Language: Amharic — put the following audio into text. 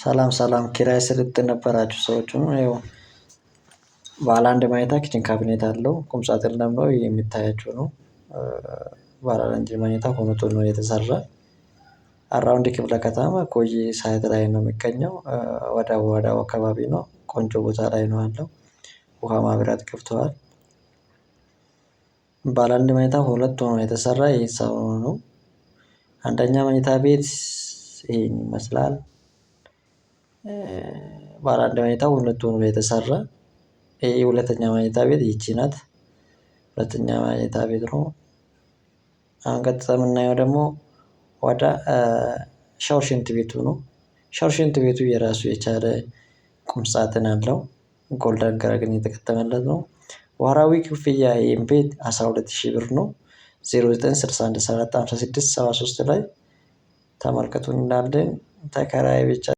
ሰላም ኪራይ ስልጥን ነበራችሁ ሰዎች ነው ይኸው ባለ አንድ መኝታ ኪችን ካቢኔት አለው ቁም ሳጥን ደግሞ የሚታያቸው ነው። ባለ አንድ መኝታ ሆኖ ነው የተሰራ። አራውንድ ክፍለ ከተማ ኮዬ ሳይት ላይ ነው የሚገኘው። ወዳው አካባቢ ነው ቆንጆ ቦታ ላይ ነው ያለው። ውሃ ማብራት ገብተዋል። ባለ አንድ መኝታ ሁለት ሆኖ የተሰራ የሂሳብ ነው። አንደኛ መኝታ ቤት ይሄን ይመስላል። ባለ አንድ መኝታ ሁለት ሆኖ የተሰራ። ይሄ ሁለተኛ መኝታ ቤት ይቺ ናት። ሁለተኛ መኝታ ቤት ነው። አሁን ቀጥታ የምናየው ደግሞ ወደ ሻወር ሽንት ቤቱ ነው። ሻወር ሽንት ቤቱ የራሱ የቻለ ቁም ሳጥን አለው። ጎልደን ገረገን የተገጠመለት ነው። ወርሃዊ ክፍያ ይሄን ቤት 12000 ብር ነው። 0961745673 ላይ ተመልከቱ እንዳለን ተከራይ ብቻ